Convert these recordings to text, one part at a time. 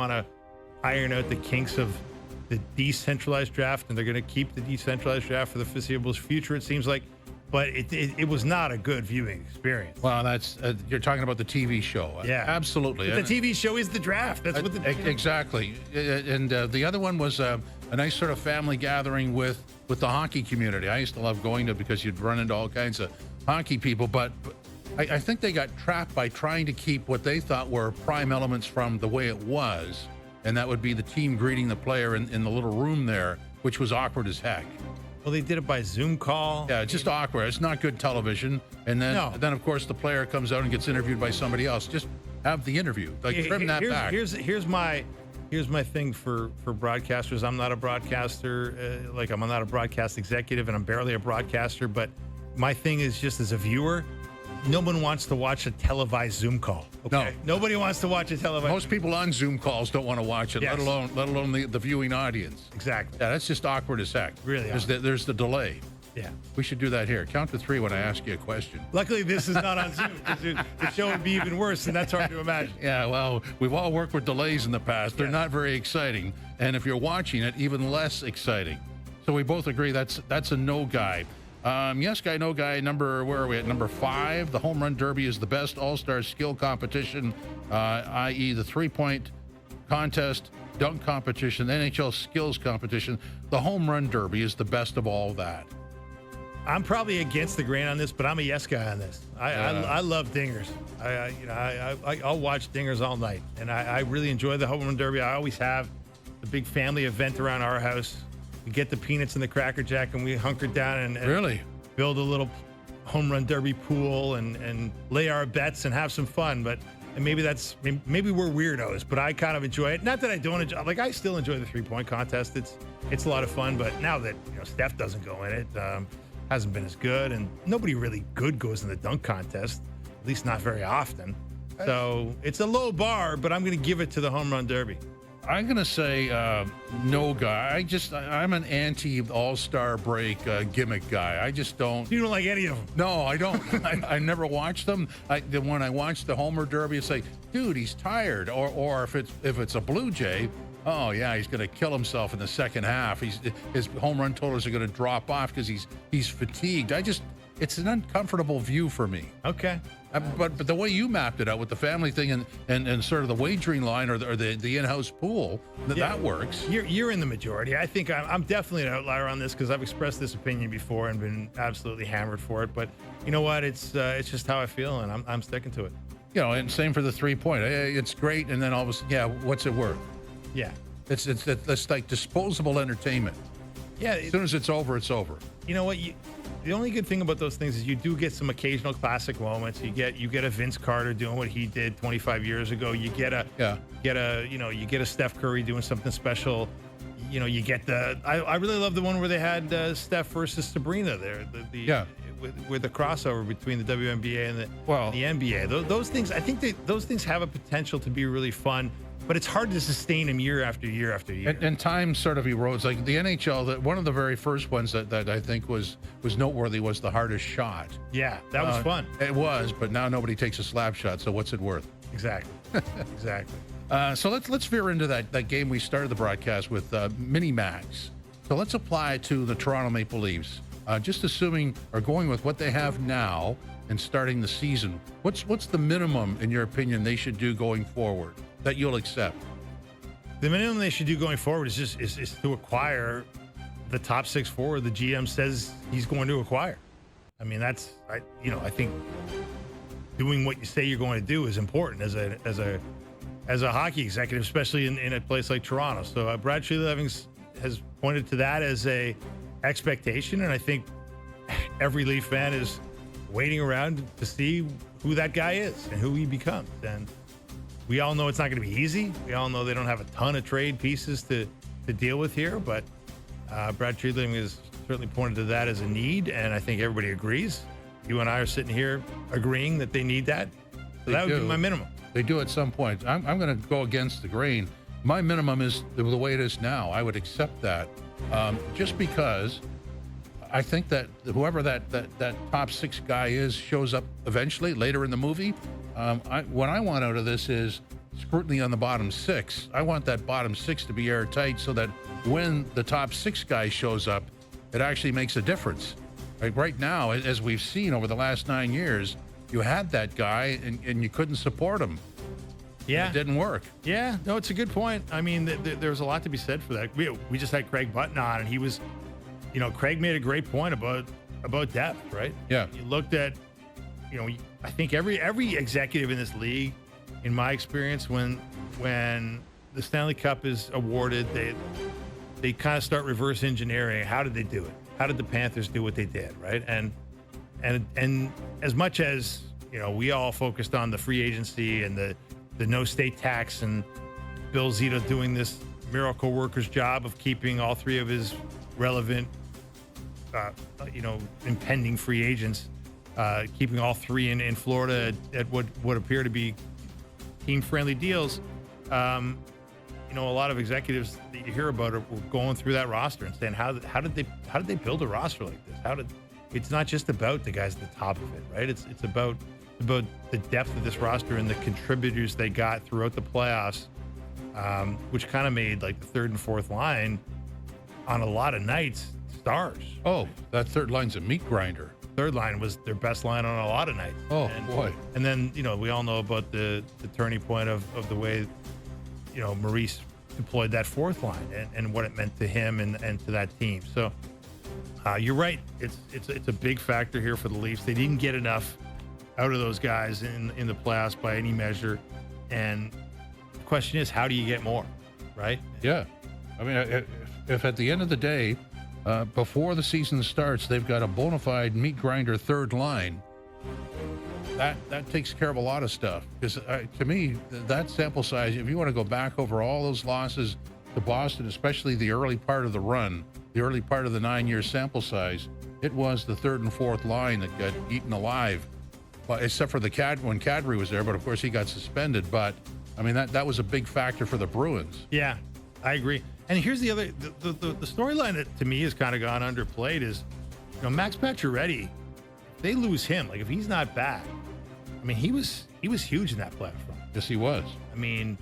want to iron out the kinks of the decentralized draft, and they're going to keep the decentralized draft for the foreseeable future, it seems like. But it was not a good viewing experience. Well, that's you're talking about the TV show. Yeah, absolutely. But the TV show is the draft. That's what the exactly. And the other one was a nice sort of family gathering with the hockey community. I used to love going to because you'd run into all kinds of hockey people. But I think they got trapped by trying to keep what they thought were prime elements from the way it was, and that would be the team greeting the player in the little room there, which was awkward as heck. Well, they did it by Zoom call. Yeah, it's just awkward. It's not good television. And then, of course, the player comes out and gets interviewed by somebody else. Just have the interview. Like, trim that back. Here's my thing for broadcasters. I'm not a broadcaster. I'm not a broadcast executive, and I'm barely a broadcaster. But my thing is just as a viewer, no one wants to watch a televised Zoom call. Okay? No. Nobody wants to watch a televised. Most people on Zoom calls don't want to watch it, yes. let alone the viewing audience. Exactly. Yeah, that's just awkward as heck. Really there's the delay. Yeah. We should do that here. Count to 3 when I ask you a question. Luckily, this is not on Zoom. The show would be even worse, and that's hard to imagine. Yeah, well, we've all worked with delays in the past. They're not very exciting. And if you're watching it, even less exciting. So we both agree that's a no guy. Yes guy, no guy. Where are we at? Number 5. The Home Run Derby is the best all-star skill competition, i.e. the 3-point contest, dunk competition, NHL skills competition. The Home Run Derby is the best of all that. I'm probably against the grain on this, but I'm a yes guy on this. I love dingers. I'll watch dingers all night, and I really enjoy the Home Run Derby. I always have. The big family event around our house. We get the peanuts and the Cracker Jack, and we hunker down and really build a little Home Run Derby pool and lay our bets and have some fun. But maybe we're weirdos, but I kind of enjoy it. Not that I don't enjoy. Like, I still enjoy the 3-point contest. It's a lot of fun. But now that Steph doesn't go in it, hasn't been as good, and nobody really good goes in the dunk contest. At least not very often. So it's a low bar, but I'm going to give it to the Home Run Derby. I'm going to say no guy. I'm an anti-all-star break gimmick guy. I just don't. You don't like any of them? No, I don't. I never watched them. When I watched the Homer Derby, it's like, dude, he's tired. Or if it's a Blue Jay, oh, yeah, he's going to kill himself in the second half. His home run totals are going to drop off because he's fatigued. It's an uncomfortable view for me. Okay. But the way you mapped it out with the family thing and sort of the wagering line or the in-house pool, that works. You're in the majority. I think I'm definitely an outlier on this because I've expressed this opinion before and been absolutely hammered for it. But you know what? It's just how I feel, and I'm sticking to it. And same for the 3-point. It's great, and then all of a sudden, what's it worth? Yeah. It's like disposable entertainment. Yeah. As soon as it's over, it's over. You know what? The only good thing about those things is you do get some occasional classic moments. You get a Vince Carter doing what he did 25 years ago. You get a Steph Curry doing something special. You get I really love the one where they had Steph versus Sabrina there. With the crossover between the WNBA and the NBA. Those things, I think those things have a potential to be really fun. But it's hard to sustain them year after year after year. And time sort of erodes. Like the NHL, one of the very first ones that I think was noteworthy was the hardest shot. Yeah, that was fun. It was, but now nobody takes a slap shot, so what's it worth? Exactly. Exactly. So let's veer into that game we started the broadcast with, Mini Max. So let's apply it to the Toronto Maple Leafs. Just assuming or going with what they have now and starting the season, what's the minimum, in your opinion, they should do going forward that you'll accept? The minimum they should do going forward is to acquire the top 6 forward the GM says he's going to acquire. I mean, I think doing what you say you're going to do is important as a hockey executive, especially in a place like Toronto. So Brad Treliving has pointed to that as a expectation, and I think every Leaf fan is waiting around to see who that guy is and who he becomes. And we all know it's not going to be easy. We all know they don't have a ton of trade pieces to deal with here, but Brad Treliving has certainly pointed to that as a need, and I think everybody agrees. You and I are sitting here agreeing that they need that. So that would be my minimum. They do at some point. I'm going to go against the grain. My minimum is the way it is now. I would accept that, just because I think that whoever that top 6 guy is shows up eventually later in the movie. What I want out of this is scrutiny on the bottom six. I want that bottom six to be airtight so that when the top six guy shows up, it actually makes a difference. Like right now, as we've seen over the last 9 years, you had that guy and you couldn't support him. Yeah. It didn't work. Yeah, no, it's a good point. I mean, there's a lot to be said for that. We just had Craig Button on, and he was, Craig made a great point about depth, right? Yeah. You looked at, I think every executive in this league, in my experience, when the Stanley Cup is awarded, they kind of start reverse engineering. How did they do it? How did the Panthers do what they did, right? And as much as we all focused on the free agency and the no state tax and Bill Zito doing this miracle worker's job of keeping all three of his relevant, impending free agents, keeping all three in Florida at what would appear to be team-friendly deals. A lot of executives that you hear about were going through that roster and saying, how did they build a roster like this? It's not just about the guys at the top of it, right? It's about the depth of this roster and the contributors they got throughout the playoffs, which kind of made like the third and fourth line on a lot of nights stars. Oh, that third line's a meat grinder. Third line was their best line on a lot of nights. Oh, boy. And then, we all know about the turning point of the way, Maurice deployed that fourth line and what it meant to him and to that team. So you're right. It's a big factor here for the Leafs. They didn't get enough out of those guys in the playoffs by any measure. And the question is, how do you get more, right? Yeah. I mean, if at the end of the day, before the season starts, they've got a bona fide meat grinder third line, that takes care of a lot of stuff. Because to me, that sample size, if you want to go back over all those losses to Boston, especially the early part of the run, the early part of the 9-year sample size, it was the third and fourth line that got eaten alive. Well, except for when Kadri was there, but of course he got suspended. But I mean, that was a big factor for the Bruins. Yeah, I agree. And here's the other the storyline that to me has kind of gone underplayed is, Max Pacioretty. If they lose him, like if he's not back, I mean, he was huge in that playoff run. Yes, he was. I mean,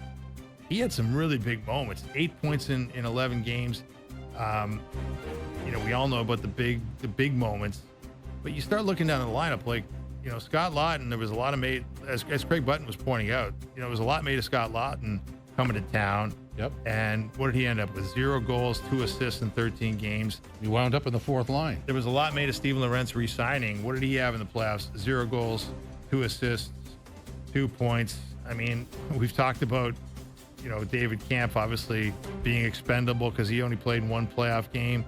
he had some really big moments. 8 points in 11 games. We all know about the big moments, but you start looking down the lineup, like, Scott Laughton, there was a lot of made, as Craig Button was pointing out, there was a lot made of Scott Laughton coming to town. Yep. And what did he end up with? 0 goals, 2 assists in 13 games. He wound up in the fourth line. There was a lot made of Steven Lorentz re-signing. What did he have in the playoffs? 0 goals, 2 assists, 2 points. I mean, we've talked about, David Kampf obviously being expendable because he only played in one playoff game.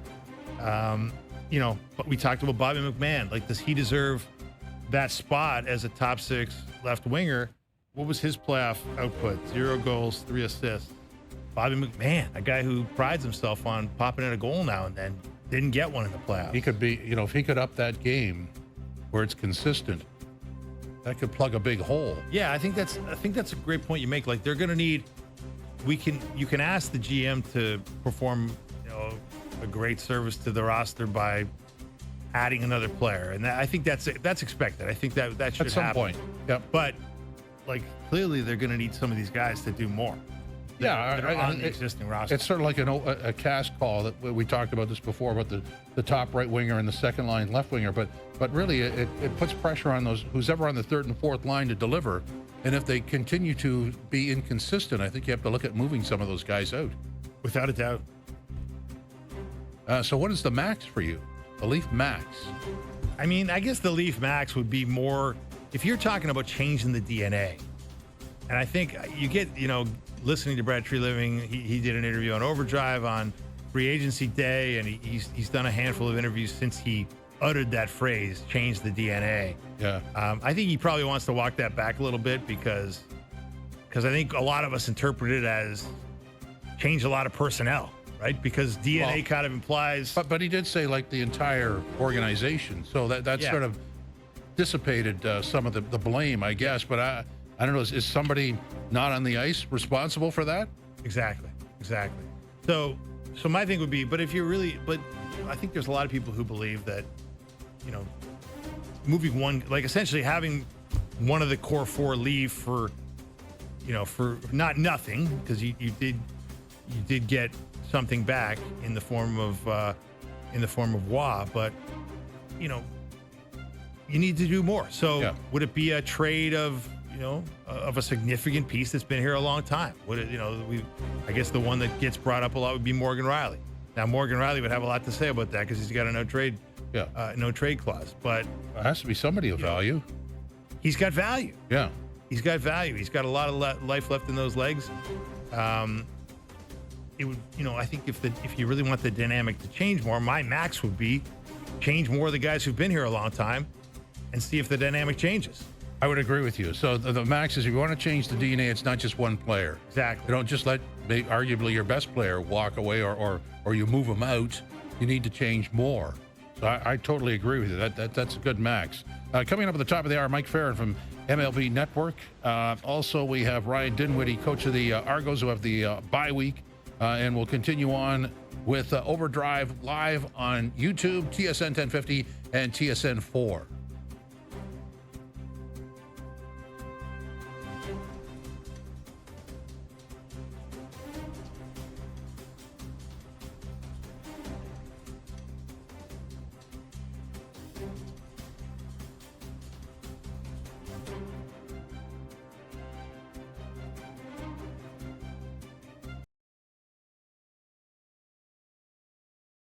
But we talked about Bobby McMahon. Like, does he deserve that spot as a top 6 left winger? What was his playoff output? 0 goals, 3 assists. Bobby McMahon, a guy who prides himself on popping in a goal now and then, didn't get one in the playoffs. He could be, if he could up that game where it's consistent, that could plug a big hole. Yeah, I think that's a great point you make. Like, they're going to need. You can ask the GM to perform, a great service to the roster by adding another player, and I think that's expected. I think that should at some happen. point. Yep. But clearly they're going to need some of these guys to do more. that are on the existing roster. It's sort of like a cast call that we talked about this before about the top right winger and the second line left winger, but really it puts pressure on those who's ever on the third and fourth line to deliver. And if they continue to be inconsistent, I think you have to look at moving some of those guys out. Without a doubt. So what is the max for you? The Leaf max? I mean, I guess the Leaf max would be more, if you're talking about changing the DNA. And I think you get, listening to Brad Treliving, he did an interview on Overdrive on free agency day, and he's done a handful of interviews since he uttered that phrase, change the DNA. Yeah. I think he probably wants to walk that back a little bit because I think a lot of us interpret it as change a lot of personnel, right? Because DNA kind of implies. But he did say like the entire organization. So that sort of dissipated some of the blame, I guess. But I don't know, is somebody not on the ice responsible for that? Exactly. So my thing would be, but I think there's a lot of people who believe that, moving one, like essentially having one of the core four leave for for not nothing, because you did get something back in the form of Wah, but you need to do more. So would it be a trade of of a significant piece that's been here a long time? Would it, I guess the one that gets brought up a lot would be Morgan Riley. Now Morgan Riley would have a lot to say about that because he's got a no trade clause. But it has to be somebody of value. He's got value. Yeah, he's got value. He's got a lot of life left in those legs. It would, I think if you really want the dynamic to change more, my max would be change more of the guys who've been here a long time and see if the dynamic changes. I would agree with you. So the max is, if you want to change the DNA, it's not just one player. Exactly. You don't just let arguably your best player walk away or you move them out. You need to change more. So I totally agree with you. That's a good max. Coming up at the top of the hour, Mike Farron from MLB Network. Also, we have Ryan Dinwiddie, coach of the Argos, who have the bye week. And we'll continue on with Overdrive live on YouTube, TSN 1050 and TSN 4.